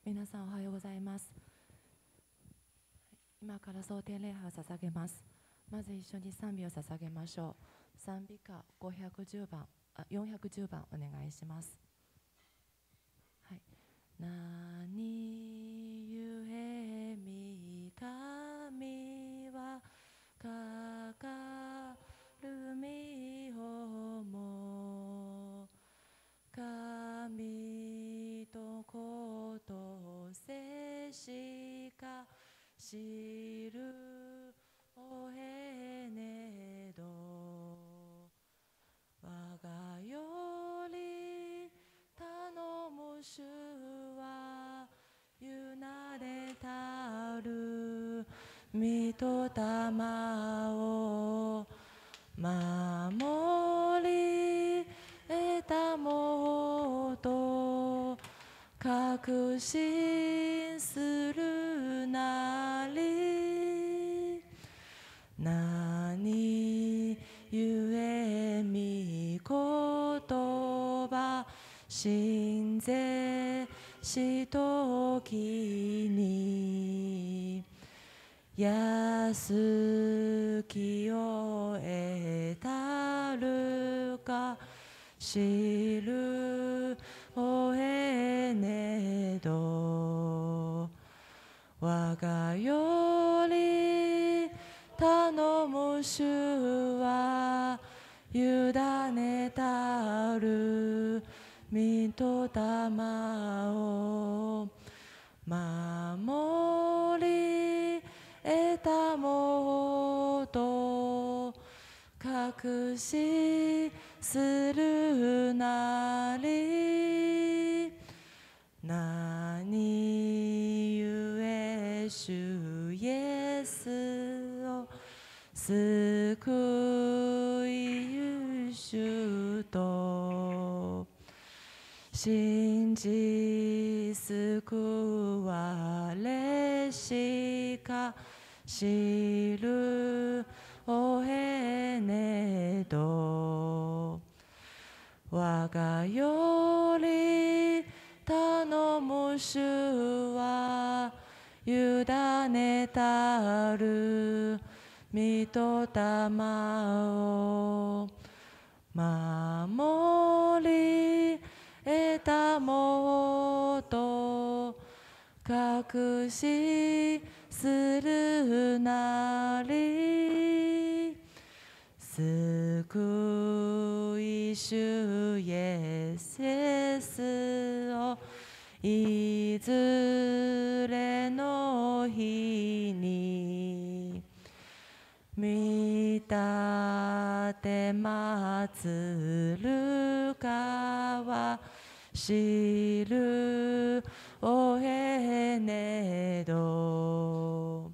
皆さんおはようございます。今から蒼天礼拝を捧げます。まず一緒に賛美を捧げましょう。賛美歌410番お願いします。はい。何故御神はかかる身をも神とことを接しか知るおへねど我がより頼む主は委ねたる御霊を守り得たもと確信するなり何故御言葉信ぜしときに安きを得たるか知るおへねど我がより頼む主は委ねたる御霊を守り得たもと確信するなり何故主イエスを救い主と信じ救われしか知るおへねど我がより頼む主は委ねたる御霊を守り得たもと確信するなり救い主イエスをいずれの日に見立て祭るかは知るおへねど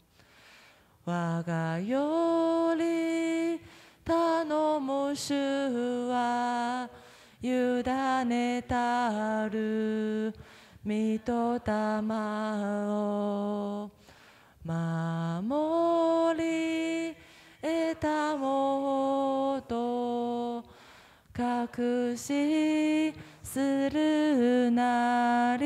我がより頼む主は委ねたる御霊を守り得たもと確信するなり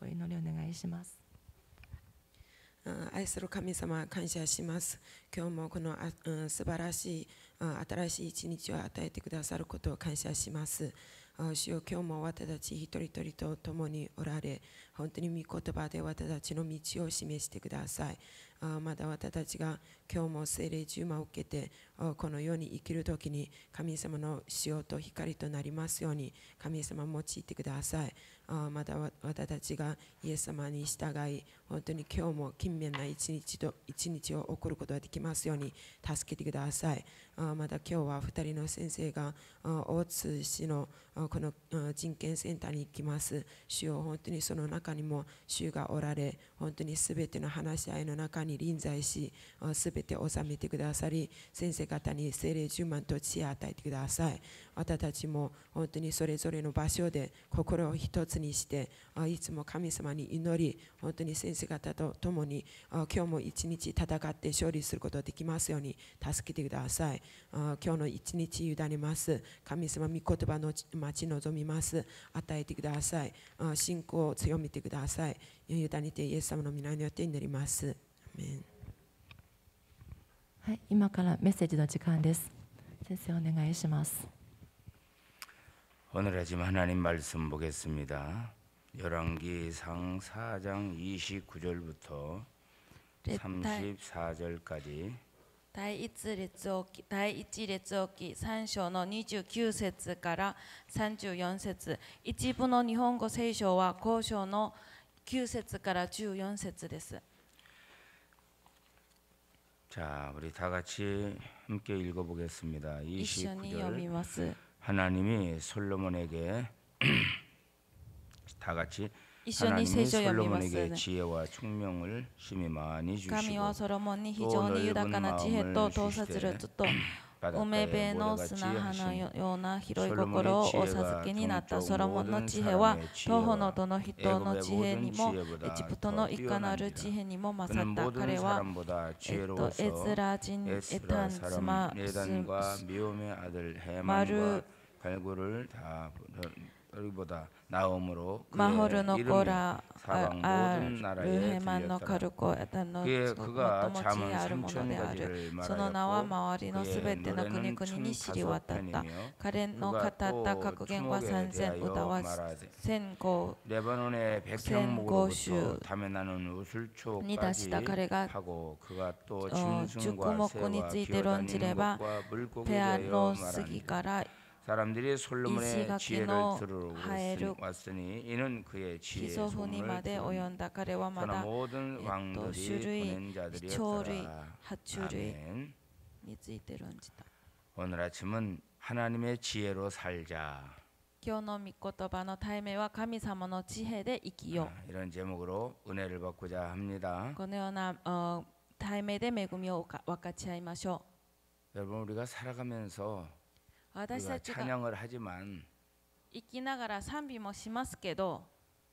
お祈りお願いします。愛する神様感謝します。今日もこの素晴らしい新しい一日を与えてくださることを感謝します。主よ今日も私たち一人一人と共におられ、本当に御言葉で私たちの道を示してください。また私たちが今日も聖霊充満を受けてこの世に生きるときに神様の塩と光となりますように神様用いてください。また私たちがイエス様に従い本当に今日も勤勉な一日を送ることができますように助けてください。また今日は2人の先生が大津市のこの人権センターに行きます。主よ本当にその中にも主がおられ、本当にすべての話し合いの中に臨在しすべて収めてくださり、先生方に聖霊充満と知恵を与えてください。あなたたちも本当にそれぞれの場所で心を一つにしていつも神様に祈り、本当に先生方と共に今日も一日戦って勝利することができますように助けてください。今日の一日委ねます。神様御言葉の待ち望みます。与えてください。信仰を強めてください。委ねてイエス様の皆によって祈ります。アメン。はい、今からメッセージの時間です。先生お願いします。 오늘 아침 하나님 말씀 보겠습니다. 열왕기상 4장 29절부터 34절까지 第一列王記3章の29節から34節、一部の日本語聖書は後章の9節から14節です。 자, 우리 다 같이 함께 읽어보겠습니다. 一緒に読み 29절 ます。 하나님이 솔로몬에게 다 같이 一緒に聖書を読みます。 솔로몬에게 지혜와 총명을 심히 많이 神は 주시고 ソロモンに非常に豊かな知恵と洞察力と海辺の砂葉のような広い心をお授けになった。ソロモンの知恵は東方のどの人の知恵にもエジプトのいかなる知恵にも勝った。彼はエズラ人エタン妻マル 갈고를 다 우리보다 나옴으로 マホル 그의 の子 이름이 ら 사방 ル 모든 ヘ 나라에 マンのカ 들렸더라. ルコエタンの 그의 最も 그가 知恵 잠언 あるものである。 3,000가지를 その名は 말하였고 周りのすべての国 그의 々に知り渡った。 노래는 彼の語 그가 った 또 格言は 추목에 3000、歌 대하여 は 말하되 1000語 레바논의 고슈 백향목으로부터 담에 나는 に出した。 우슬초까지 彼が 하고 그가 또 10 짐승과 目に 새와 ついて論じれば 기어다니는 것과 물고기에 ペア 대하여 の 말하니 杉から 사람들이 솔로몬의 이시가키노 지혜를 들으러 하에르 왔으니 이는 그의 基 지혜의 礎譜にま 소문을 で及んだ。彼はま 그러나 だ 모든 種 왕들이 類、 보낸 鳥類、 자들이었더라. 爬虫類 아멘. について論じた。 오늘 아침은 하나님의 지혜로 살자. 今日の御言葉の題名は神様の知恵で生きよ 이런 제목으로 은혜를 받고자 합니다. う。このような題名で恵みを分かち合いましょ 여러분 우리가 살아가면서 う。私 우리가 たちが 찬양을 하지만 生きながら賛美もしますけど、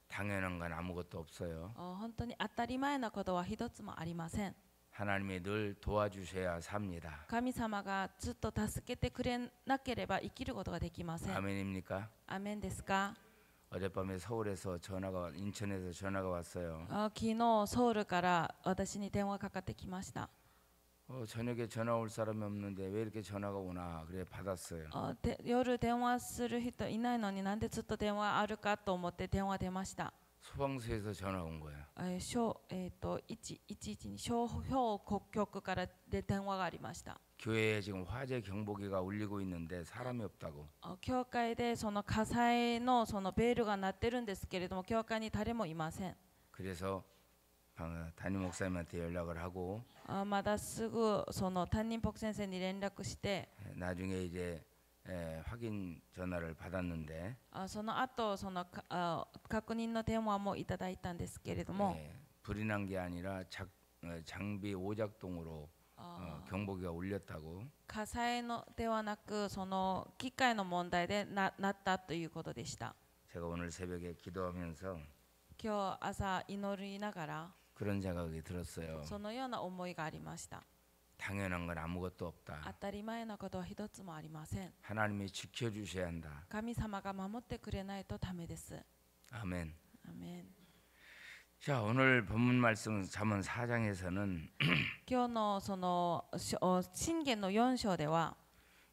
당연한 건 아무것도 없어요. 本当に当たり前なことは一つもありません。 하나님이 늘 도와주셔야 삽니다. 神様がずっと助けてくれなければ生きることができません。 아멘입니까? アメンですか？ 어젯밤에 서울에서 인천에서 전화가 왔어요. 昨日ソウルから私に電話かかってきました。 저녁에 전화 올 사람이 없는데 왜 이렇게 전화가 오나 그래 받았어요. 夜電話する人いないのになんでずっと電話あるかと思って電話出ました。 소방서에서 전화 온 거예요. 111に消防局からで電話がありました。 교회에 지금 화재 경보기가 울리고 있는데 사람이 없다고. 教会でその火災のそのベールが鳴ってるんですけれども、教会に誰もいません。 그래서 담임 목사님한테 연락을 하고 まだすぐその担任牧先生に連絡して、 나중에 이제 확인 전화를 받았는데 その後その確認の電話もいただいたんですけれども、 불이 난 게 아니라 장비 오작동으로 경보기가 울렸다고. 火災のではなくその機械の問題でなったということでした。 제가 오늘 새벽에 기도하면서 今日朝祈りながら 그런 생각이 들었어요. そのような思いがありました。 당연한 건 아무것도 当 없다. たり前のことは一つもありません。 하나님이 지켜주셔야 한다. 神様が守ってくれないとダメです。 아멘. アメン。 자, 오늘 본문 말씀 잠언 4장에서는 今日のその箴言の4章では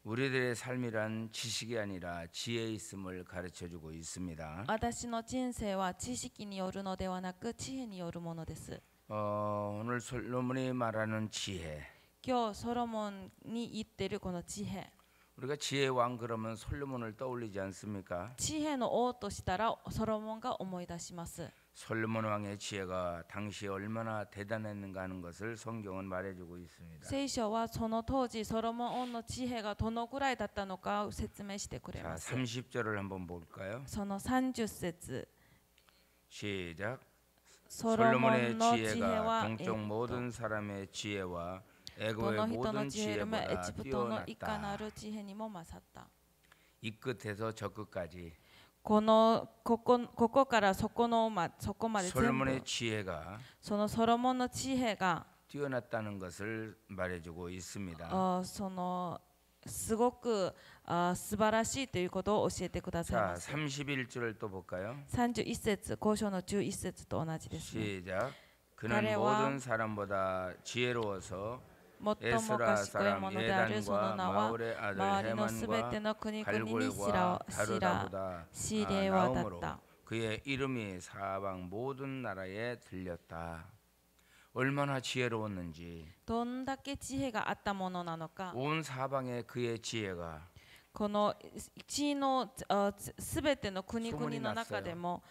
우리들의 삶이란 지식이 아니라 지혜 있음을 가르쳐주고 있습니다. 私の人生は知識によるのではなく知恵によるものです。 오늘 솔로몬이 말하는 지혜. 今日ソロモンに言ってるこの知恵。 우리가 지혜의 왕 그러면 솔로몬을 떠올리지 않습니까? 知恵の王としたらソロモンが思い出します。 솔로몬 왕의 지혜가 당시에 얼마나 대단했는가 하는 것을 성경은 말해주고 있습니다. 聖書はその当時ソロモン王の知恵がどのくらいだったのかを説明してくれ 자, ます。 30절을 한번 볼까요? その30節 시작. ソロモ 솔로몬의 ンの知恵 지혜가 は 동쪽 모든 사람의 지혜와 ど 애고의 の人の 모든 知恵よりもエ 지혜보다 ジプトのいかな 뛰어났다. る知恵にも勝った。이 끝에서 저 끝까지 ここからそこまで全 솔로몬의 部 지혜가 そのソロモンの知恵が 뛰어났다는 것을 말해주고 있습니다. そのすごく素晴らしいということを教えてください 자, ます。 31절을 또 볼까요? 31節、交渉の11節と同じですね。 시작. 그는彼は 모든 사람보다 지혜로워서 最も賢いものであるその名は周りのすべての国々に知れ渡った。 그의 이름이 사방 모든 나라에 들렸다. 얼마나 지혜로웠는지 どんだけ知恵があったものなのか。 온 사방에 그의 지혜가 この地のすべての国々の中でも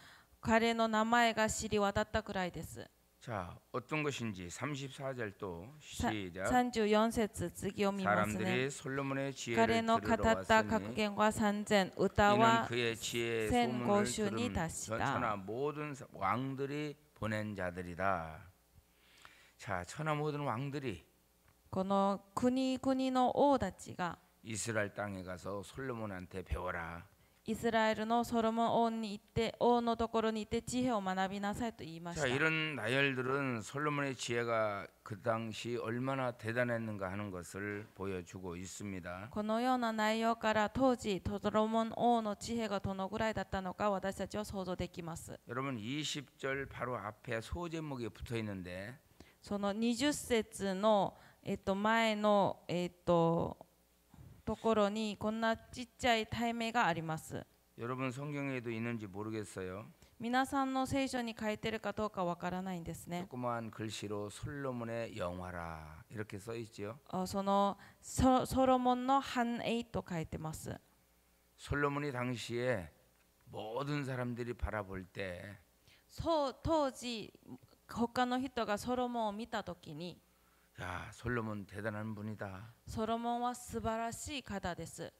彼の名前が知り渡ったくらいです。 자, 어떤 것인지 34절 또 시작. 34節次を見ますね。 사람들이 솔로몬의 彼 지혜를 の語 들으러 った格 왔으니 言は3000、歌 이는 は 그의 지혜의 1050 소문을 に 들은 達し 천하 た。 모든 왕들이 보낸 자들이다. 자, 천하 모든 왕들이 この国々の王たちが 이스라엘 땅에 가서 솔로몬한테 배워라. イスラエルのソロモン王に行って王のところに行って知恵を学びなさいと言いまし 자, た。 이런 나열들은 솔로몬의 지혜가 그 당시 얼마나 대단했는가 하는 것을 보여주고 있습니다. このような内容から当時ソロモン王の知恵がどのぐらいだったのか私たちは想像できます。 여러분 20절 바로 앞에 소제목이 붙어 있는데 その20節の前のところにこんなちっちゃい題名があります。 여러분 성경에도 있는지 모르겠어요. 皆さんの聖書に書いてるかどうかわからないんですね。 조그만 글씨로 솔로몬의 영화라 이렇게 써 있지요. そのソロモンの繁栄と書いてます。 솔로몬이 당시에 모든 사람들이 바라볼 때 当時他の人がソロモンを見たときに 야, 솔로몬 대단한 분이다. ソロモンは素晴らしい方です。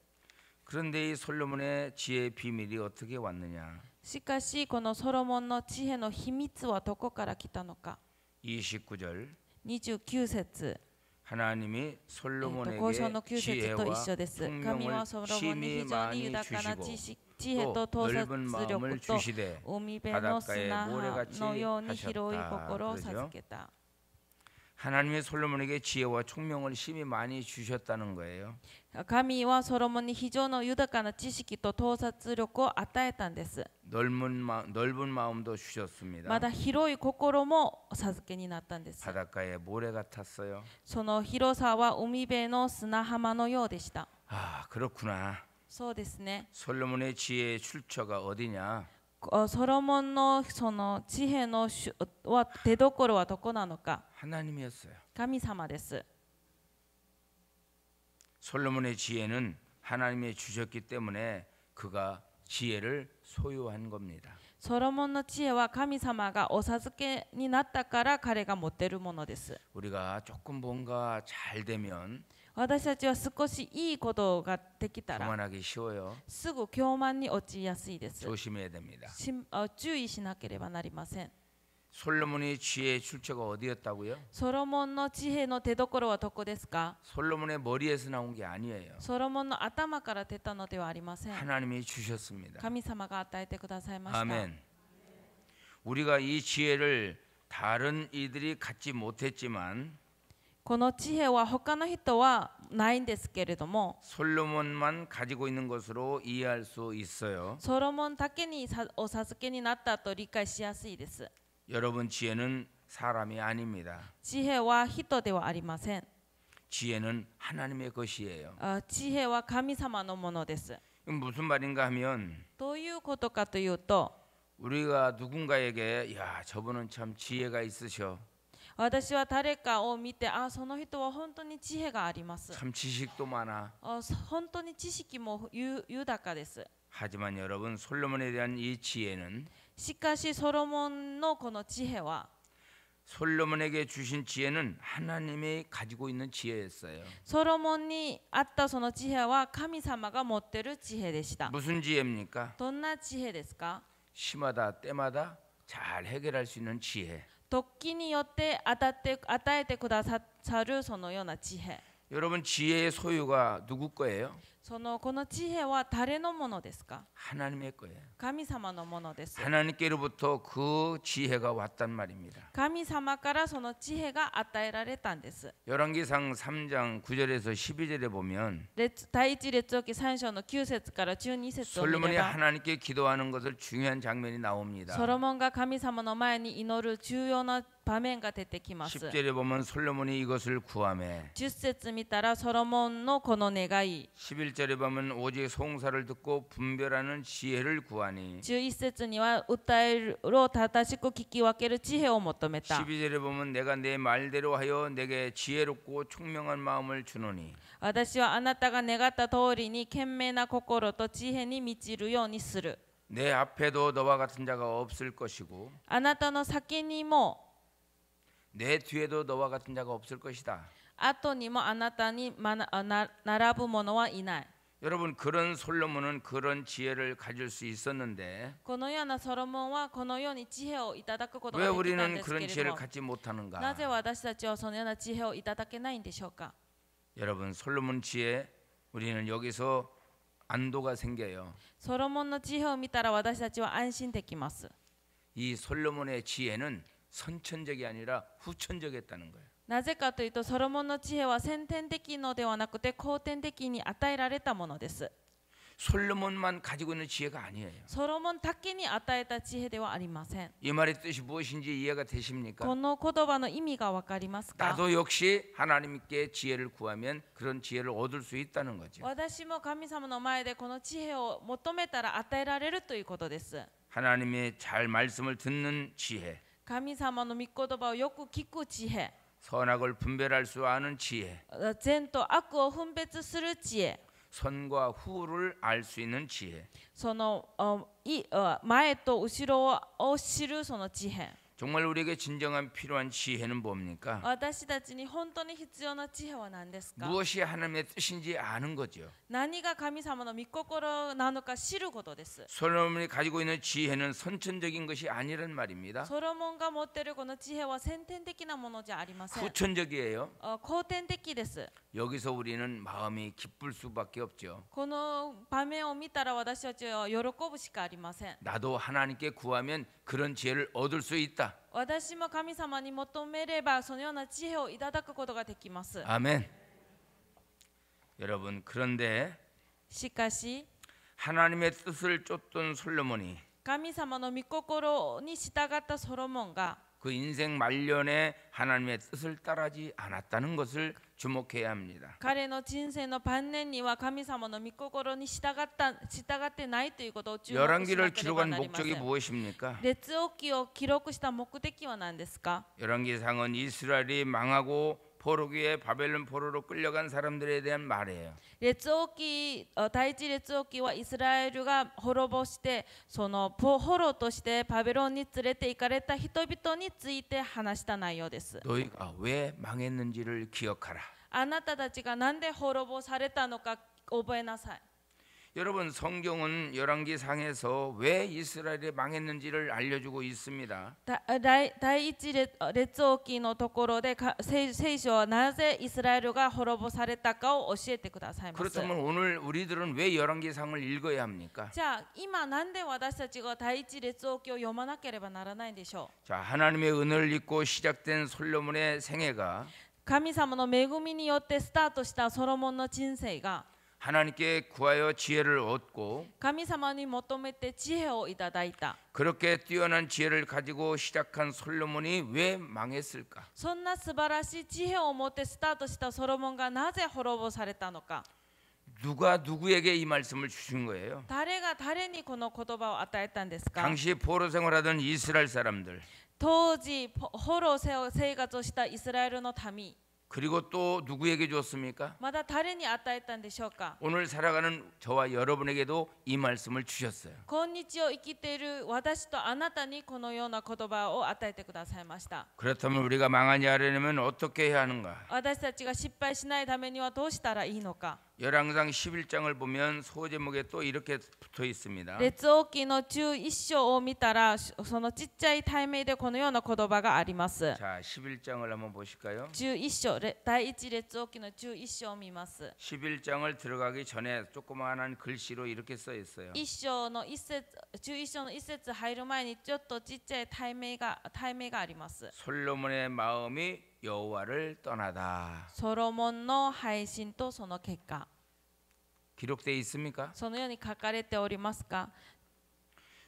그런데 이 솔로몬의 지혜의 비밀이 어떻게 왔느냐? しかしこのソロモンの知恵の秘密はどこから来たのか。 29절 29節 하나님이 솔로몬에게 交渉の9節と 지혜와 一緒です。神は 총명을 ソロモンに 심히 非常に 많이 豊かな 주시고 知恵と 또 洞察 넓은 力 마음을 と 주시되 海辺の 바닷가에 砂 모래같이 のように広い 하셨다. 心を 그러죠? 授けた。 하나님이 솔로몬에게 지혜와 총명을 심히 많이 주셨다는 거예요. 神はソロモンに非常の豊かな知識と洞察力を与えたんです。 넓은 마음도 주셨습니다. まだ広い心もお授けになったんです。 바닷가에 모래 같았어요. その広さは海辺の砂浜のようでした。 아, 그렇구나. そうですね。 솔로몬의 지혜의 출처가 어디냐? ソロモンのその知恵の出どころはどこなのか。 하나님이었어요. 神様です。 솔로몬의 지혜는 하나님이 주셨기 때문에 그가 지혜를 소유한 겁니다. ソロモンの知恵は神様がお授けになったから彼が持っているものです。 우리가 조금 뭔가 잘 되면 私たちは少しいいことができたら 교만하기 쉬워요. すぐ狂慢に陥りやすいです。 조심해야 됩니다. 注意しなければなりません。 솔로몬의 지혜의 출처가 어디였다고요? ソロモンの知恵の出どころはどこですか？ 솔로몬의 머리에서 나온 게 아니에요. ソロモンの頭から出たのではありません。 하나님이 주셨습니다. 神様が与えてくださいました。 아멘. 우리가 이 지혜를 다른 이들이 갖지 못했지만 この知恵は他の人はないんですけれども 솔로몬만 가지고 있는 것으로 이해할 수 있어요. ソロモンだけにお授けになったと理解しやすいです。 여러분 지혜는 사람이 아닙니다. 知恵は人ではありません。 지혜는 하나님의 것이에요. 知恵は神様のものです。 이건 무슨 말인가 하면 どういうことかというと 우리가 누군가에게 야 저분은 참 지혜가 있으셔. 私は誰かを見てその人は本当に知恵があります。 참 지식도 많아. 本当に知識も豊かです。 하지만 여러분 솔로몬에 대한 이 지혜는 しかしソロモンのこの知恵は 솔로몬에게 주신 지혜는 하나님이 가지고 있는 지혜였어요. ソロモンにあったその知恵は神様が持っている知恵でした。 무슨 지혜입니까? どんな知恵ですか？ 시마다 때마다 잘 해결할 수 있는 지혜. 時によって与えてくださるそのような知恵。 여러분 지혜의 소유가 누구 거예요? そのこの知恵は誰のものですか？ 하나님의 거예요. 神様のものです。 하나님께로부터 그 지혜가 왔단 말입니다. 神様からその知恵が与えられたんです。 열왕기상 3장 9절에서 12절에 보면 第一列王記3章の9節から12節を見 솔로몬이 れば 하나님께 기도하는 것을 중요한 장면이 나옵니다. ソロモンが神様の前に祈る重要な場面が出てきます。 10절에 보면 솔로몬이 이것을 구하매 10節見たらソロモンのこの願い、 11절에 보면 오직 송사를 듣고 분별하는 지혜를 구하니 11節には訴えるを正しく聞き分ける知恵を求めた。 12절에 보면 내가 내 말대로 하여 내게 지혜롭고 총명한 마음을 주노니 私はあなたが願った通りに賢明な心と知恵に満ちるようにする。 내 앞에도 너와 같은 자가 없을 것이고 あなたの先にも 내 뒤에도 너와 같은 자가 없을 것이다. 後にもあなたに並ぶ者はいない。 여러분 그런 솔로몬은 그런 지혜를 가질 수 있었는데 このようなソロモンはこのように知恵をいただくことが 왜 できたん 우리는 ですけ 그런 れ 지혜를 ども、 갖지 못하는가? なぜ私たちはそのような知恵をいただけないんでしょうか？ 여러분 솔로몬 지혜 우리는 여기서 안도가 생겨요. ソロモンの知恵を見たら私たちは安心できます。 이 솔로몬의 지혜는 선천적이 아니라 후천적이었다는 거예요. なぜかというと、ソロモンの知恵は先天的のではなくて後天的に与えられたものです。 솔로몬만 가지고 있는 지혜가 아니에요. ソロモンだけに与えた知恵ではありません。 이 말의 뜻이 무엇인지 이해가 되십니까? この言葉の意味がわかりますか？ 나도 역시 하나님께 지혜를 구하면 그런 지혜를 얻을 수 있다는 거죠. 私も神様の前でこの知恵を求めたら与えられるということです。 하나님의 잘 말씀을 듣는 지혜, 神様の御言葉をよく聞く知恵、 선악을 분별할 수 아는 지혜, 善と悪を分別する知恵、 선과 후를 알 수 있는 지혜. その前と後ろを知るその知恵。 정말 우리에게 진정한 필요한 지혜는 뭡니까? 私たちに本当に必要な知恵は何ですか？ 무엇이 하나님의 뜻인지 아는 거죠. 何が神様の御心なのか知ることです。 솔로몬이 가지고 있는 지혜는 선천적인 것이 아니란 말입니다. ソロモンが持っているこの知恵は先天的なものじゃありません。 후천적이에요. 後天的です。 여기서 우리는 마음이 기쁠 수밖에 없죠. この場面を見たら私たちは喜ぶしかありません。 나도 하나님께 구하면 그런 지혜를 얻을 수 있다. 私も神様に求めればそのような知恵をいただくことができます。 아멘. 여러분 그런데 しかし 하나님의 뜻을 쫓던 솔로몬이 神様の御心に従ったソロモンが 그 인생 말년에 하나님의 뜻을 따르지 않았다는 것을 주목해야 합니다. 彼の人生の晩年には神様の御心に従ってないということを注目しな 열왕기를 ければ 기록한 なりませ 목적이 ん。 무엇입니까? 列王記を記録した目的は何ですか？ 열왕기상은 이스라엘이 망하고 포로기에 바벨론 포로로 끌려간 사람들에 대한 말이에요. 列王記第一列王記はイスラエルが滅ぼしてその捕虜としてバベロンに連れて行かれた人々について話した内容です。 너희가 왜 망했는지를 기억하라. あなたたちが何で滅ぼされたのか覚えなさい。 여러분 성경은 열왕기상에서 왜 이스라엘이 망했는지를 알려주고 있습니다. 第一列王記のところで聖書はなぜイスラエルが滅ぼされたかを教えてくださいます。 그렇다면 오늘 우리들은 왜 열왕기상을 읽어야 합니까? じゃあ今なんで私たちが第一列王記を読まなければならないんでしょう。 자, 하나님의 은혜를 입고 시작된 솔로몬의 생애가 神様の恵みによってスタートしたソロモンの人生が 하나님께 구하여 지혜를 얻고 神様に求めて知恵をいただいた。 그렇게 뛰어난 지혜를 가지고 시작한 솔로몬이 왜 망했을까? そんな素晴らしい知恵を持ってスタートしたソロモンがなぜ滅ぼされたのか。 누가 누구에게 이 말씀을 주신 거예요? 誰が誰にこの言葉を与えたんですか？ 당시 포로 생활하던 이스라엘 사람들 当時捕虜生活をしたイスラエルの民 그리고 또 누구에게 줬습니까? まだ誰に与えたんでしょうか？ 오늘 살아가는 저와 여러분에게도 이 말씀을 주셨어요. 今日を生きている私とあなたにこのような言葉を与えてくださいました。 그렇다면 우리가 망하지 않으려면 어떻게 해야 하는가? 私たちが失敗しないためにはどうしたらいいのか？ 열왕상 11장을 보면 소제목에 또 이렇게 붙어 있습니다. 列王記の11章を見たらそのちっちゃい題名でこのような言葉があります。 자, 11장을 한번 보실까요? 11章第一列王記の11章を見ます。 11장을 들어가기 전에 조그마한 글씨로 이렇게 써 있어요. 11章の一節入る前にちょっとちっちゃい題名があります。 솔로몬의 마음이 여호와를 떠나다. ソロモンの配信とその結果 기록되어 있습니까? そのように書かれておりますか。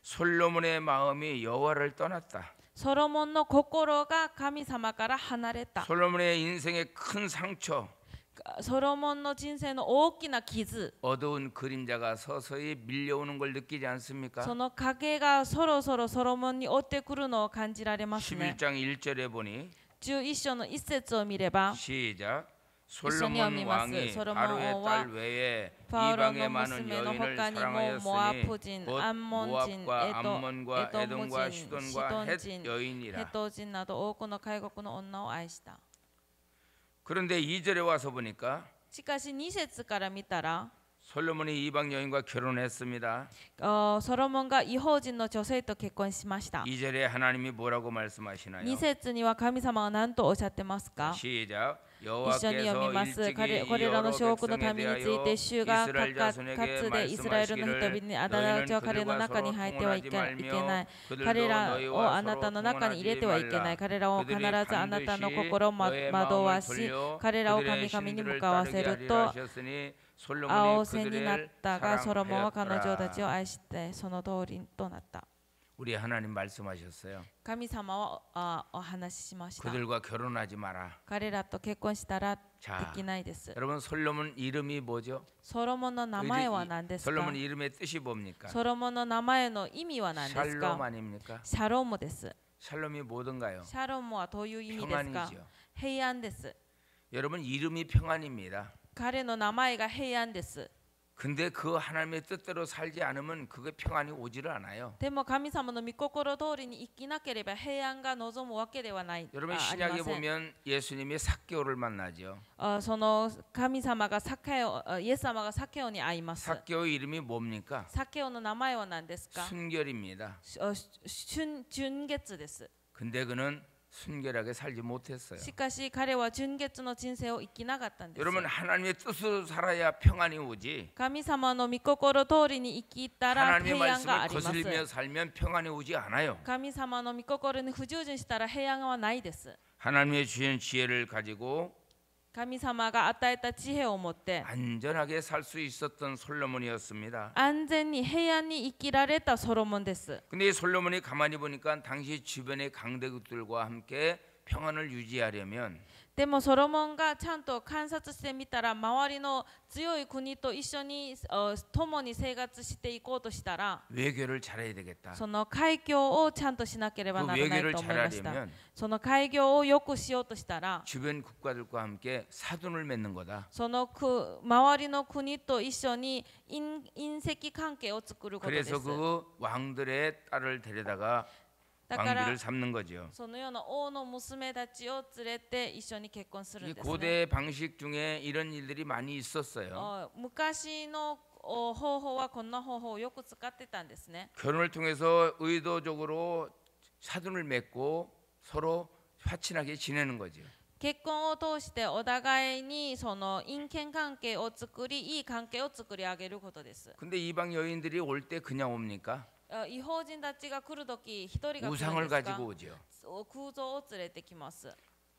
솔로몬의 마음이 여호와를 떠났다. ソロモンの心が神様から離れた。 솔로몬의 인생의 큰 상처, ソロモンの人生の大きな傷、 어두운 그림자가 서서히 밀려오는 걸 느끼지 않습니까? その影がそろそろソロモンに追ってくるのを感じられますね。 11장 1절에 보니 11章の1節を見れば 시작. 솔로몬 왕이 바로의 딸 외에 ファロ 이방의 の 많은 娘の 여인을 他にもモアプ 사랑하였으니 人、 곧 アンモン人、 모압과 암몬과 エドム 에돔과 人、シ 시돈과 ドン 헷 人、ヘ 여인이라. ト人など多くの開国の女を愛した。 그런데 2절에 와서 보니까 しかし2節から見たら 솔로몬이 이방 여인과 결혼했습니다. ソロモンが異邦人の女性と結婚しました。 2절에 하나님이 뭐라고 말씀하시나요? 2節には神様は何とおっしゃってますか。 시작. 一緒に読みます。これらの諸国の民について主がかつでイスラエルの人々にあだ名は彼の中に入ってはいけない。彼らをあなたの中に入れてはいけない。彼らを必ずあなたの心を惑わし、彼らを神々に向かわせると仰せになったが、ソロモンは彼女たちを愛してその通りとなった。 우리 하나님 말씀하셨어요. 神様はお話ししました。 그들과 결혼하지 마라. 彼らと結婚したらできないです。 여러분 솔로몬 이름이 뭐죠? ソロモンの名前は何ですか。 솔로몬 이름의 뜻이 뭡니까? ソロモンの名前の意味は何ですか。 샬롬 아닙니까? シャロムです。 샬롬이 뭐든가요? シャロムはどういう意味ですか。 평안이죠. 平安です。 여러분 이름이 평안입니다. 彼の名前が平安です。 근데 그 하나님의 뜻대로 살지 않으면 그게 평안이 오지를 않아요. でも神様の御心通りに生きなければ平安が望むわけではない。 여러분 신약에 보면 예수님이 삭개오를 만나죠. その神様がイエス様がサケオに会います。 삭개오 이름이 뭡니까? サケオの名前は何ですか。 순결입니다. 純潔です。 근데 그는 순결하게 살지 못했어요. しかし彼は純潔の人生を生きなかったんです。 여러분 하나님의 뜻으로 살아야 평안이 오지. 神様の御心通りに生きたら 하나님의 平安があ 말씀을 ります。 거스르며 살면 평안이 오지 않아요. 神様の御心に不従順したら平安はないです。 하나님의 주신 지혜를 가지고 神様が与えた知恵を持って 안전하게 살 수 있었던 솔로몬이었습니다. 安全に平安に生きられたソロモンです。 근데 이 솔로몬이 가만히 보니까 당시 주변의 강대국들과 함께 평안을 유지하려면 でもソロモンがちゃんと観察してみたら、周りの強い国と一緒に共に生活していこうとしたら、 외교를 잘해야 되겠다. その海峡をちゃんとしなければ 그 ならない 외교를 と思いました。 잘하려면 その海峡をよくしようとしたら、 주변 국가들과 함께 사돈을 맺는 거다. その周りの国と一緒に姻戚関係を作ることです。 그래서 그 왕들의 딸을 데려다가 だから 왕비를 삼는 거죠. そのような王の娘たちを連れて一緒に結婚するん 이 ですね。 고대 방식 중에 이런 일들이 많이 있었어요. 昔の方法はこんな方法をよく使ってたんですね。 결혼을 통해서 의도적으로 사돈을 맺고 서로 화친하게 지내는 거죠. 結婚を通してお互いにその姻縁関係を作り、いい関係を作り上げることです。 근데 이방 여인들이 올 때 그냥 옵니까? 異邦人たちが来るとき、一人が来るん 우상을 ですか。 가지고 오죠. 空像を連れてきます。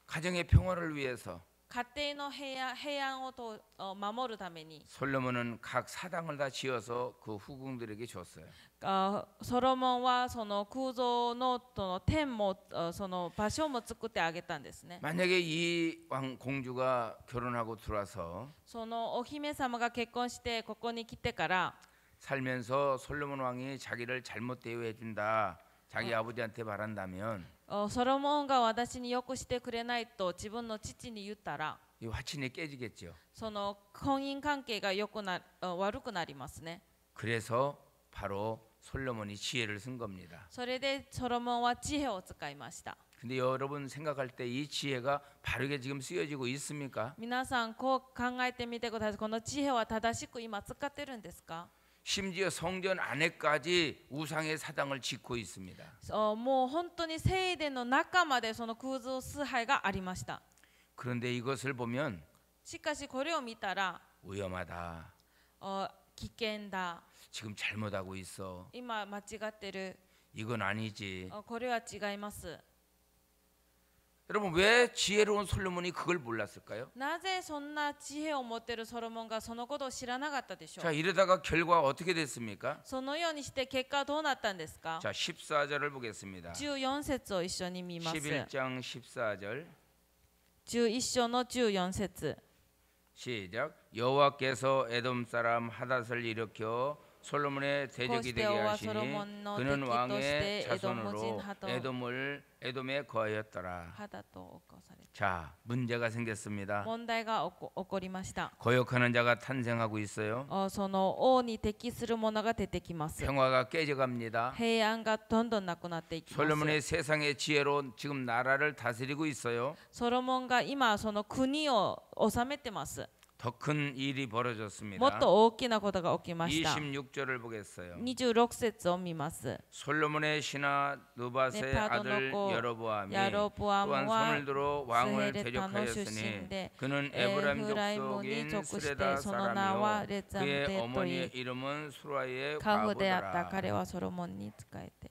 가정의 평화를 위해서 家庭の平安を守るために、 솔로몬은 각 사당을 다 지어서 그 후궁들에게 줬어요. ソロモンはその空像の天もその場所も作ってあげたんですね。 만약에 이 공주가 결혼하고 들어와서 そのお姫様が結婚してここに来てから、 살면서 솔로몬 왕이 자기를 잘못 대우해 준다. 자기 아버지한테 말한다면 ソロモンが私によくしてくれないと自分の父に言ったら、 이 화친이 깨지겠죠. その婚姻関係が悪くなりますね。 그래서 바로 솔로몬이 지혜를 쓴 겁니다. それでソロモンは知恵を使いました。 근데 여러분 생각할 때 이 지혜가 바르게 지금 쓰여지고 있습니까? 皆さんこう考えてみてください。この知恵は正しく今使ってるんですか？ 심지어 성전 안에까지 우상의 사당을 짓고 있습니다. もう本当に聖殿の中までその空想崇拝がありました。 그런데 이것을 보면 しかしこれを見たら 위험하다. 危険だ。 지금 잘못하고 있어. 今間違ってる。 이건 아니지. これは違います。 여러분 왜 지혜로운 솔로몬이 그걸 몰랐을까요? なぜそんな知恵を持っているソロモンがそのことを知らなかったでしょう。 자, 이러다가 결과가 어떻게 됐습니까? そのようにして結果はどうなったんですか？ 자, 14절을 보겠습니다. 14節を一緒に見ます。 11장 14절 11章の14節 시작. 여호와께서 에돔 사람 하닷을 일으켜 솔로몬의 대적이 되게 하시니 그는 왕의 자손으로 에돔에 거하였더라. 자, 문제가 생겼습니다. 問題が起こりました。 거역하는 자가 탄생하고 있어요. その王に適するものが出てきます。 평화가 깨져갑니다. 平安がどんどんなくなっていきます。 솔로몬의 세상의 지혜로 지금 나라를 다스리고 있어요. ソロモンが今その国を治めてます。 더 큰 일이 もっ 벌어졌습니다. と大きなことが起きました。 26절을 보겠어요. 26節を見ます。 솔로몬의 신하 느밧의 네바도 아들 놓고 여로보암이 야로보암과 또한 손을 들어 왕을 스헤레타노 대적하였으니 출신인데 그는 에브라임 에브라임이 족속인 족속인 스레다 소노나와 사람이요 레잠 그의 데토이 어머니의 이름은 수라의 カフであった 과부더라. 彼はソロモンに仕えて。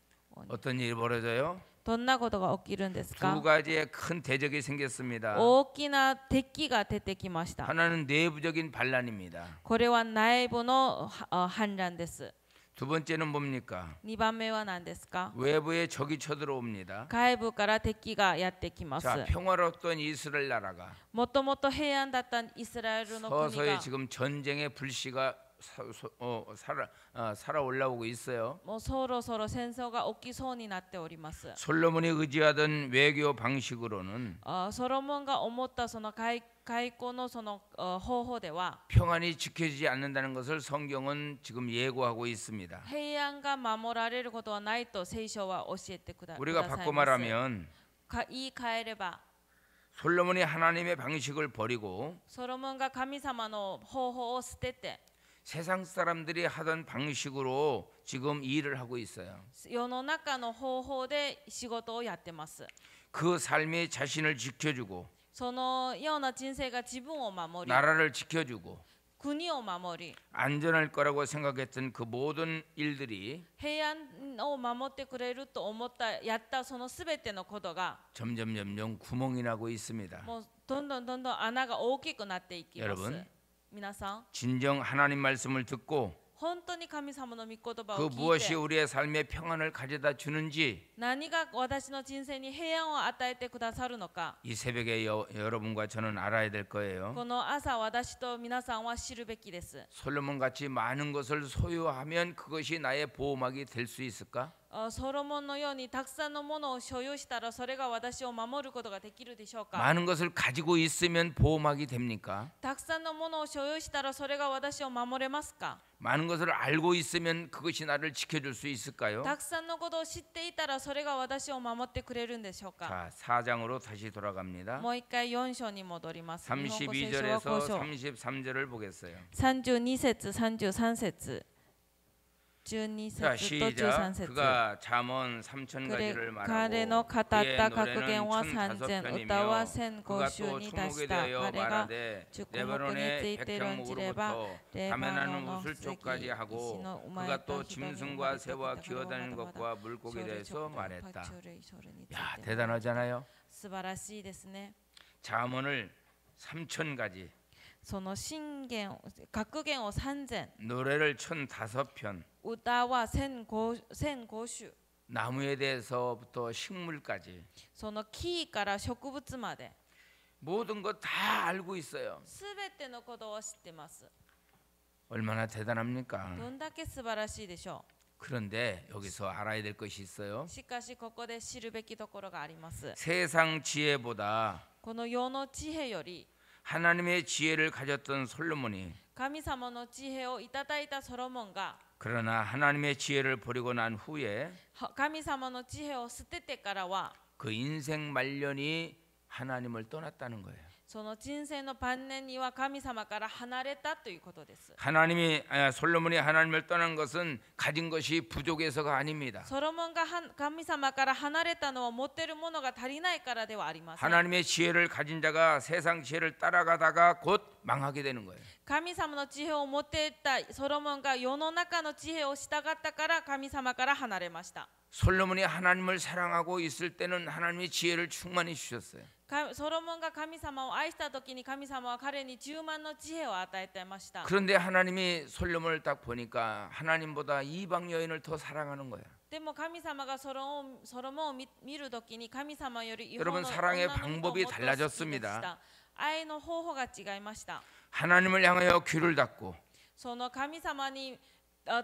어떤 일이 벌어져요? どんなことが起きるんです 두 か？ 가지의 큰 대적이 생겼습니다. 大きな敵が出てきました。 하나는 내부적인 반란입니다. これは内部の反乱です。 두 번째는 뭡니까? 2番目は何ですか？ 외부에 적이 쳐들어옵니다. 外部から敵がやってきます。 자, 평화로웠던 이스라엘 나라가 もともと平安だったイスラエルの国 서서히 が 지금 전쟁의 불씨가 살아 올라오고 있어요. もうそろそろ戦争が起きそうになっております。 솔로몬이 의지하던 외교 방식으로는 ソロモンが思ったその外交のその方法では 평안이 지켜지지 않는다는 것을 성경은 지금 예고하고 있습니다. 平安が守られることはないと聖書は教えてください 우리가 ます。 바꿔 말하면 言い換えれば 솔로몬이 하나님의 방식을 버리고 ソロモンが神様の方法を捨てて 세상 사람들이 하던 방식으로 지금 일을 하고 있어요. 世の中の方法で仕事をやってます。 그 삶이 자신을 지켜주고 そのような人生が自分を守り 나라를 지켜주고 国を守り 안전할 거라고 생각했던 그 모든 일들이 平安を守ってくれると思ったやったそのすべてのことが 점점 구멍이 나고 있습니다. もうどんどん穴が大きくなっていきます。 여러분, 皆さん 진정 하나님 말씀을 듣고 本当に神様の御言葉 그 を聞い 무엇이 て 우리의 삶에 평안을 가져다 주는지 何が私の人生に平安を与えてくださるのか 이 새벽에 여러분과 저는 알아야 될 거예요. この朝私と皆さんは知るべきです。 솔로몬 같이 많은 것을 소유하면 그것이 나의 보호막이 될 수 있을까? ソロモンのようにたくさんのものを所有したらそれが私を守ることができるでしょうか？ 많은 것을 가지고 있으면 보호막이 됩니까? たくさんのものを所有したらそれが私を守れますか？ 많은 것을 알고 있으면 그것이 나를 지켜줄 수 있을까요? たくさんのことを知っていたらそれが私を守ってくれるんでしょうか？ 자, 4장으로 다시 돌아갑니다. もう一回4章に戻ります。日本語聖書は 32절에서 5章 33절을 보겠어요. 32節33節12 자, 節と 시작. 13節 그가 잠언 3,000가지를 彼の 말하고 語った 그의 格言は 노래는 3000歌は 1,500편이며 1005 그가 週 또 に達 추목이 した 되어 彼が 말하되 祝福につ 레바논의 いて論じれば 백향목으로부터 レバノ 가면하는 の 우슬 石 쪽까지 石 하고 の生まれ 그가 た 또 人に生 짐승과 まれた 새와 方 기어다니는 々 것과 물고기에 대해서 말했다. 爬虫類鳥につい 야, て 대단하잖아요. 素晴らしいですね。 잠언을 3,000가지 その信玄格言を3000 노래를 1,005편 歌は1005首 나무에 대해서부터 식물까지 その木から植物まで 모든 것 다 알고 있어요. すべてのことを知ってます。 얼마나 대단합니까? どんだけ素晴らしいでしょ 그런데 여기서 알아야 될 것이 있어요. う。しかしここで知るべきところがあります。 세상 지혜보다 この世の知恵より 하나님의 지혜를 가졌던 솔로몬이 神様の知恵をいただいたソロモンが 그러나 하나님의 지혜를 버리고 난 후에 神様の知恵を捨ててからは그 인생 말년이 하나님을 떠났다는 거예요. その人生の晩年には神様から離れたということです。 솔로몬이 하나님을 떠난 것은 가진 것이 부족해서가 아닙니다. ソロモンが神様から離れたのは持っているものが足りないからではありません。 하나님의 지혜를 가진 자가 세상 지혜를 따라가다가 곧 망하게 되는 거예요. 神様の知恵を持っていたソロモンが世の中の知恵を従ったから神様から離れました。 솔로몬이 하나님을 사랑하고 있을 때는 하나님이 지혜를 충만히 주셨어요. ソロモンが神様を愛した時に神様は彼に充満の知恵を与えていました。 그런데 하나님이 솔로몬을 딱 보니까 하나님보다 이방 여인을 더 사랑하는 거예요. でも神様がソロモンを見る時に神様より 여러분 사랑의 방법이 달라졌습니다. 愛の方法が違いました。 하나님을 향하여 귀를 닫고 その神様に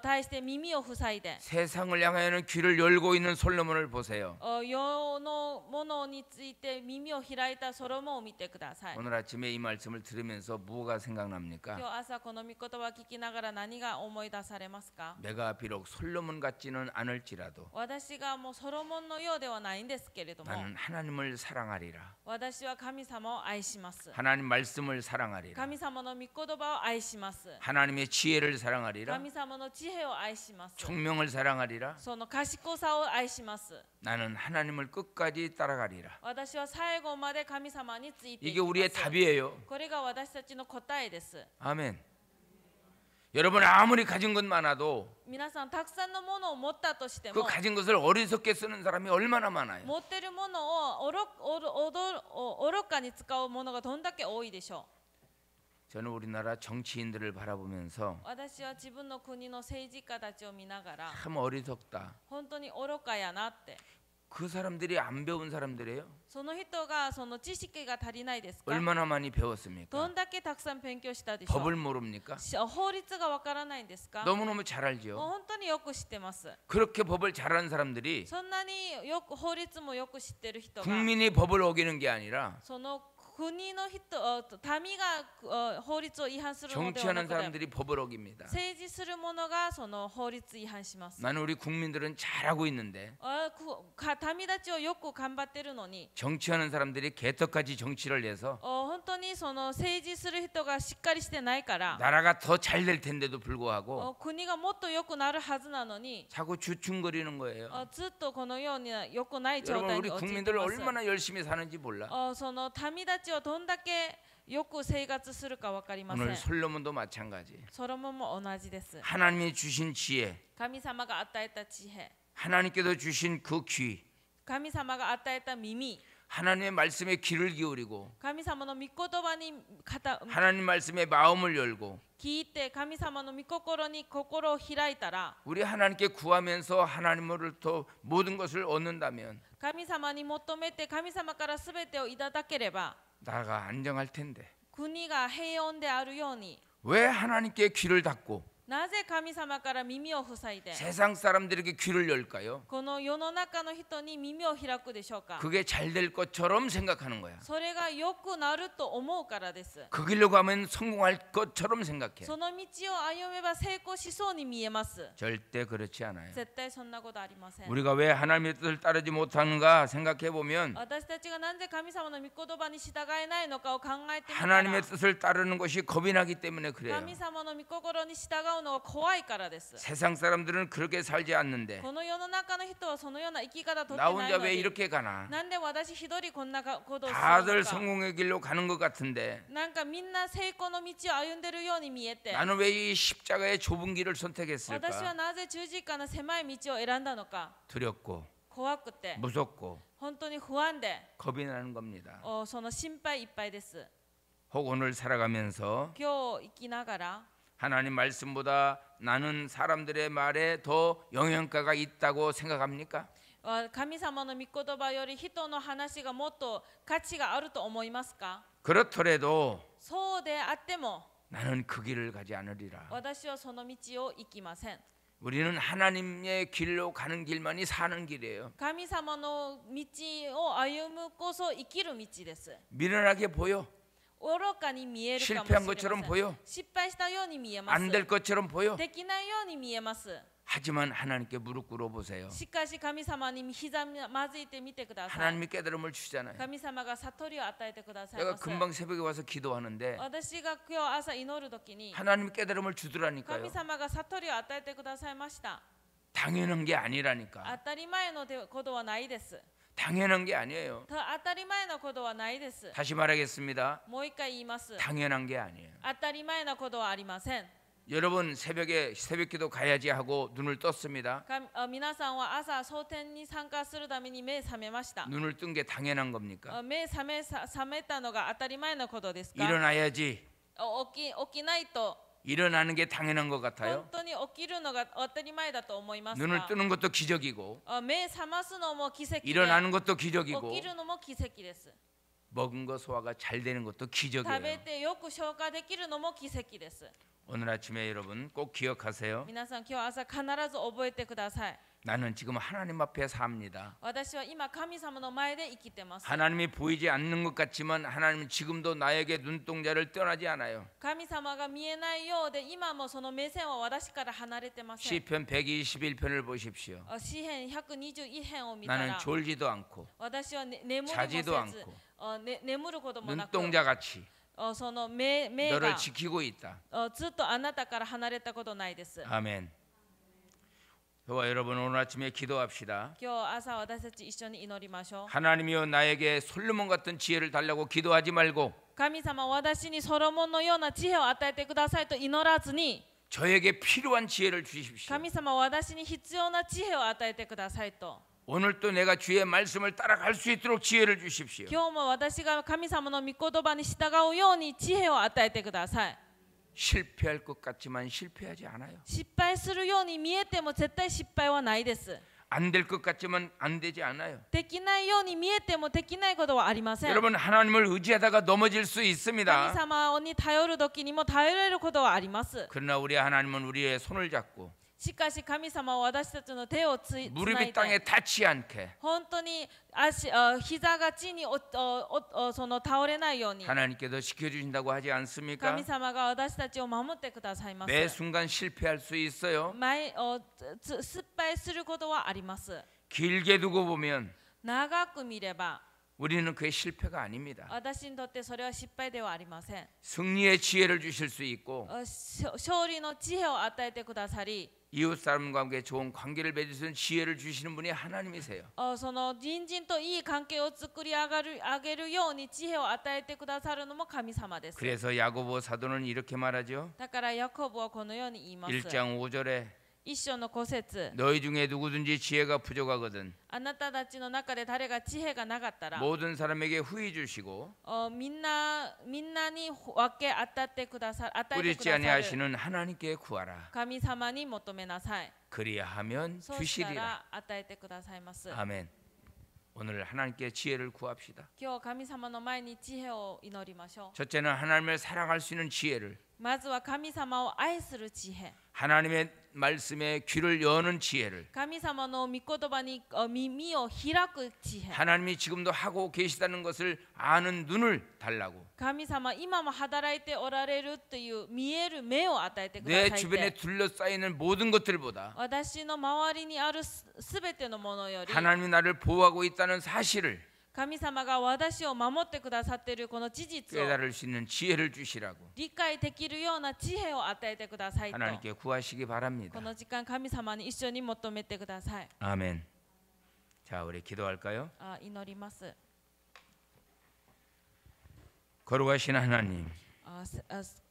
対して耳を塞いで 세상을 향하여는 귀를 열고 있는 솔로몬을 보세요. 世のものについて耳を開いたソロモンを見てください。 오늘 아침에 이 말씀을 들으면서 뭐가 생각납니까? 今日朝この御言葉を聞きながら何が思い出されますか？ 내가 비록 솔로몬 같지는 않을지라도 私がもうソロモンのようではないんですけれども 나는 하나님을 사랑하리라. 私は神様を愛します。 하나님 말씀을 사랑하리라. 神様の御言葉を愛します。 하나님의 지혜를 사랑하리라. 神様の知恵を愛します。 총명을 사랑하리라. その賢さを愛します。 나는 하나님을 끝까지 따라가리라. 私は最後まで神様についてい 이게 きま 우리의 す。 답이에요. これが私たちの答えです。 아멘. 여러분 아무리 가진 것 많아도 皆さんたくさんのものを持ったとして 그 も 가진 것을 어리석게 쓰는 사람이 얼마나 많아요. 持っているものを愚かに使うものがどんだけ多いでしょう。 저는 우리나라 정치인들을 바라보면서 私は自分の国の政治家たちを見ながら 참 어리석다. 本当に愚かやなって。 그 사람들이 안 배운 사람들이에요. その人がその知識が足りないですか？ 얼마나 많이 배웠습니까? どんだけたくさん勉強したでしょう？ 법을 모릅니까? 法律がわからないんですか？ 너무너무 잘 もう 알죠. 本当によく知ってます。 그렇게 법을 잘하는 사람들이 そんなによく法律もよく知ってる人が 국민이 법을 어기는 게 아니라 その国の人民が法律を違反するのではな 정치하는 くて 사람들이 법을 어깁니다. 政治する者がその法律違反します。 나는 우리 국민들은 잘하고 있는데 民たちをよく頑張ってるのに 정치하는 사람들이 개떡같이 정치를 해서 本当にその政治する人がしっかりしてないから 나라가 더 잘 될 텐데도 불구하고 国がもっと良くなるはずなのに 자꾸 주춤거리는 거예요. ずっとこのように良くない状 여러분 態 우리 に陥って 국민들 ます。 얼마나 열심히 사는지 몰라. その民たちをどんだけよく生活するか分かりませ 오늘 ん。 솔로몬도 마찬가지. ソロモンも同じです。 하나님이 주신 지혜, 神様が与えた知恵、 하나님께서 주신 그 귀, 神様が与えた耳、 하나님의 말씀에 귀를 기울이고 神様の御言葉に하나님 말씀에 마음을 열고 聞いて神様の御心に心を開いたら 우리 하나님께 구하면서 하나님으로부터 모든 것을 얻는다면 神様に求めて神様からすべてをいただければ 나라가 안정할 텐데 国が平穏であるように 왜 하나님께 귀를 닫고 なぜ神様から耳を塞いで 세상 사람들에게 귀를 열까요? この世の中の人に耳を開くでしょうか？ 그게 잘 될 것처럼 생각하는 거야. それが良くなると思うからです。 그 길로 가면 성공할 것처럼 생각해. その道を歩めば成功しそうに見えます。 절대 그렇지 않아요. 絶対そんなことありません。 우리가 왜 하나님의 뜻을 따르지 못하는가 생각해 보면 私たちがなぜ神様の御言葉に従えないのかを考えてみたら 하나님의 뜻을 따르는 것이 겁이 나기 때문에 그래요. 神様の御心に従うのが怖いからです。 세상 사람들은 그렇게 살지 않는데 この世の中の人はそのような生き方をとって 나 ない 혼자 の 왜 に 이렇게 가나? なんで私一人こんなことをする 다들 のか 성공의 길로 가는 것 같은데 なんかみんな成功の道を歩んでるように見えて 나는 왜 이 십자가의 좁은 길을 私は 선택했을까? なぜ十字架の狭い道を選んだのか 두렵고 怖くて 무섭고 本当に不安で 겁이 나는 겁니다. その心配いっぱいです。 혹 오늘 살아가면서 今日生きながら 하나님 말씀보다 나는 사람들의 말에 더 영향가가 있다고 생각합니까? 神様の御言葉より人の話がもっと価値があると思いますか？ 그렇더라도 そうであっても 나는 그 길을 가지 않으리라. 私はその道を行きません。 우리는 하나님의 길로 가는 길만이 사는 길이에요. 神様の道を歩むこそ生きる道です。 미련하게 보여. 愚かに見えるかもしれ 실패한 ませ 것처럼 ん。 보여. 失敗したように見えます。 안 될 것처럼 보여. できないように見えます。 하지만 하나님께 무릎 꿇어 보세요. しかし神様にひざまずいてみてください。 하나님이 깨달음을 주잖아요. 神様が悟りを与えてください 내가 ます。 금방 새벽에 와서 기도하는데 私が今日朝祈るときに 하나님이 깨달음을 주더라니까요. 神様が悟りを与えてくださいました。 당연한 게 아니라니까. 当たり前のことはないです。 당연한 게 아니에요. 当たり前のことはないです。 다시 말하겠습니다. もう一回言います。 당연한 게 아니에요. 当たり前のことはありません。 여러분 새벽에 새벽기도 가야지 하고 눈을 떴습니다. 皆さんは朝蒼天に参加するために目覚めました。 눈을 뜬 게 당연한 겁니까? 目覚めたのが当たり前のことですか？ 일어나야지. 起きないと 일어나는 게 당연한 것 本 같아요. 当に起きるのが当たり前だと思います 눈을 が、 뜨는 것도 기적이고 目覚ますのも奇跡で、 일어나는 것도 起 기적이고 きるのも奇跡です。 먹은 거 소화가 잘 되는 것도 食べ 기적이에요. てよく消化できるのも奇跡です。 오늘 아침에 여러분 꼭 기억하세요. 皆さん今日朝必ず覚えてください。 나는 지금 하나님 앞에 삽니다. 私は今神様の前で生きてます。 하나님이 보이지 않는 것 같지만 하나님은 지금도 나에게 눈동자를 떠나지 않아요. 神様が見えないようで今もその目線は私から離れてません。 시편 121편을 보십시오. 詩編121編を見た 나는 ら 졸지도 않고 私は眠るもせ 자지도 ず 않고 眠ることもなく 눈동자같이 その目 너를 が 지키고 있다. ずっとあなたから離れたことないです。 아멘. 저와 여러분 오늘 아침에 기도합시다. 今日朝私たち一緒に祈りましょう。 하나님이여 나에게 솔로몬 같은 지혜를 달라고 기도하지 말고 神様は私にソロモンのような知恵を与えてくださいと祈らずに、 저에게 필요한 지혜를 주십시오. 神様は私に必要な知恵を与えてくださいと。 오늘 또 내가 주의 말씀을 따라갈 수 있도록 지혜를 주십시오. 今日も私が神様の御言葉に従うように知恵を与えてください。 실패할 것 같지만 실패하지 않아요. 失敗するように見えても絶対失敗はないです。 안 될 것 같지만 안 되지 않아요. できないように見えてもできないことはありません。 여러분 하나님을 의지하다가 넘어질 수 神 있습니다. 様に頼る時にも頼れることはあります。 그러나 우리 하나님은 우리의 손을 잡고 しかし神様は私たちの手をつない 무릎이 で 땅에 닿지 않게 本当に膝が地にその倒れないように 하나님께서 지켜주신다고 하지 않습니까? 神様が私たちを守ってくださいます。 매 순간 실패할 수 있어요. 失敗することはあります。 길게 두고 보면 長く見れば 우리는 그게 실패가 아닙니다. 私にとってそれは失敗ではありません。 승리의 지혜를 주실 수 있고 勝利の知恵を与えてくださり、 이웃 사람과 함께 좋은 관계를 맺을 수 있는 지혜를 주시는 분이 하나님이세요. その隣人といい関係を作り上げるように知恵を与えてくださるのも神様です。 그래서 야고보 사도는 이렇게 말하죠. だからヤコブはこのように言います。 1장 5절에 一章の5節、 너희 중에 누구든지 지혜가 부족하거든 あなたたちの中で誰が知恵がなかったら 모든 사람에게 후히 주시고 みんなに分け与えてくださる 뿌리지 아니하시는 하나님께 구하라. 神様に求めなさい。 그리하면 そうした 주시리라. ら与えてくださいます。 아멘. 오늘 하나님께 지혜를 구합시다. 今日神様の前に知恵を祈りましょう。 첫째는 하나님을 사랑할 수 있는 지혜를, まずは神様を愛する知恵、 하나님의 말씀에 귀를 여는 지혜를, 神様の御言葉に耳を開く知恵、 하나님이 지금도 하고 계시다는 것을 아는 눈을 달라고, 神様今も働いておられるという見える目を与えてくだ 내 さい 주변에 って 둘러싸이는 모든 것들보다 私の周りにあるすべてのものより 하나님이 나를 보호하고 있다는 사실을 神様が私を守ってくださっているこの事実を 깨달을 수 있는 지혜를 주시라고 理解できるような知恵を与えてくださいと 하나님께 구하시기 こ 바랍니다. の時間神様に一緒に求めてください。 아멘. 자, 우리 기도할까요? 祈ります。 거룩하신 하나님,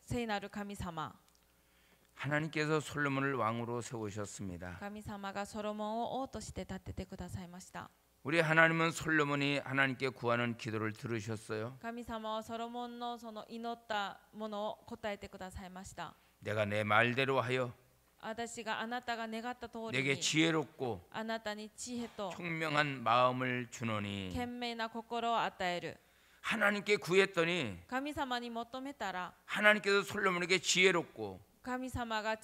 聖なる神様、 하나님께서 솔로몬을 왕으로 세우셨습니다. 神様がソロモンを王として立ててくださいました。 우리 하나님은 솔로몬이 하나님께 구하는 기도를 들으셨어요. 神様はソロモンのその祈ったものを答えてくださいました。 내가 내 말대로 하여 私があなたが願った通り 내게 に 지혜롭고 あなたに知恵と 총명한 마음을 주노니 賢明な心を与える。 하나님께 구했더니 神様に求めたら 하나님께서 솔로몬에게 지혜롭고 神様が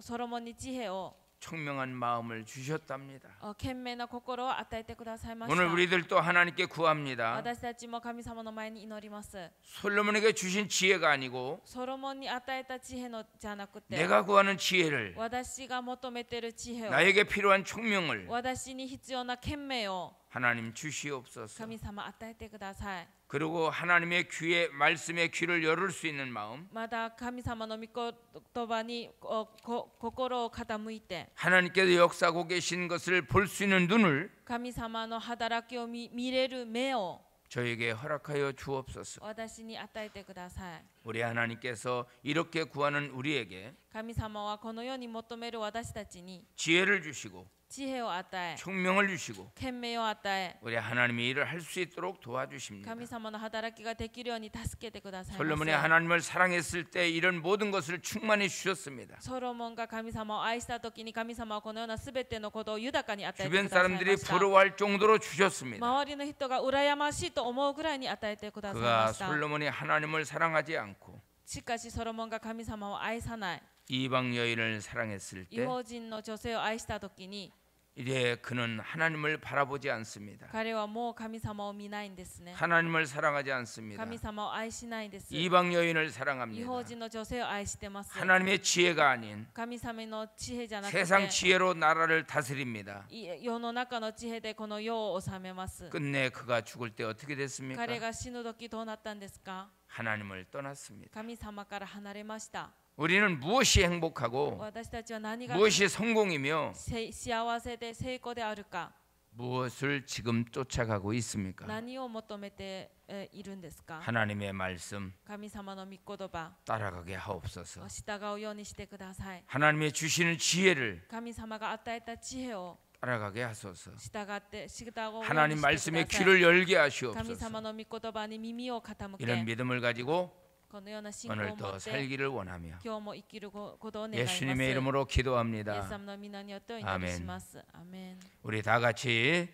ソロモンに知恵を 총명한 마음을 주셨답니다. 賢明な心を与えてくださいました。 오늘 우리들도 하나님께 구합니다. 私たちも神様の前に祈ります。 솔로몬에게 주신 지혜가 아니고 ソロモンに与えた知恵のじゃなくて、 내가 구하는 지혜를 私が求めている知恵を、 나에게 필요한 총명을 私に必要な賢明を 하나님 주시옵소서. 神様与えてください。 그리고 하나님의 귀에 말씀의 귀를 열을 수 있는 마음, また神様の御言葉に心を傾いて、 하나님께서 역사하고 계신 것을 볼 수 있는 눈을 神様の働きを見れる目を 저에게 허락하여 주옵소서. 私に与えてください。 우리 하나님께서 이렇게 구하는 우리에게 神様はこの世に求める私たちに 지혜를 주시고 知恵を与え、 총명을 주시고 賢明を与え、 우리 하나님이 일을 할 수 있도록 도와주십니다. 神様の働きができるように助けてくださいませ。 솔로몬이 하나님을 사랑했을 때 이런 모든 것을 충만히 주셨습니다. ソロモンが神様を愛したときに神様はこのようなすべてのことを豊かに与えてく 주변 ださいま 사람들이 した。 부러워할 정도로 주셨습니다. 周りの人が羨ましいと思うぐらいに与えてくださいま 그가 した。 솔로몬이 하나님을 사랑하지 않고 しかしソロモンが神様を愛さない、 이방 여인을 사랑했을 異 때 邦人の女性を愛したときに 이제 그는 하나님을 바라보지 않습니다. 彼はもう神様を見ないんですね。 하나님을 사랑하지 않습니다. 神様を愛しないんです。 이방 여인을 異 사랑합니다. 邦人の女性を愛してます。 하나님의 지혜가 아닌 神様の知恵じゃなくて 세상 지혜로 나라를 다스립니다. 世の中の知恵でこの世を治めます。 끝내 그가 죽을 때 어떻게 됐습니까? 彼が死ぬ時どうなったんですか？ 하나님을 떠났습니다. 神様から離れました。 우리는 무엇이 행복하고 私たちは何が 무엇이 성공이며 幸せで成功であるか、 무엇을 지금 쫓아가고 있습니까? 何を求めているんですか？ 하나님의 말씀 神様の御言葉 따라가게 하옵소서. を従うようにしてください。 하나님의 주시는 지혜를 神様が与えた知恵を 따라가게 하소서. 従うようにしてくだ 하나님 さ 말씀의 い。 귀를 열게 神 하시옵소서. 様の御言葉に耳を傾 이런 け、 믿음을 가지고 このような信仰を持 오늘도 って 살기를 원하며 今日も生きることを願います。 예수님의 이름으로 イエス 기도합니다. 様の皆によってお祈りします。アメン。 우리 다 같이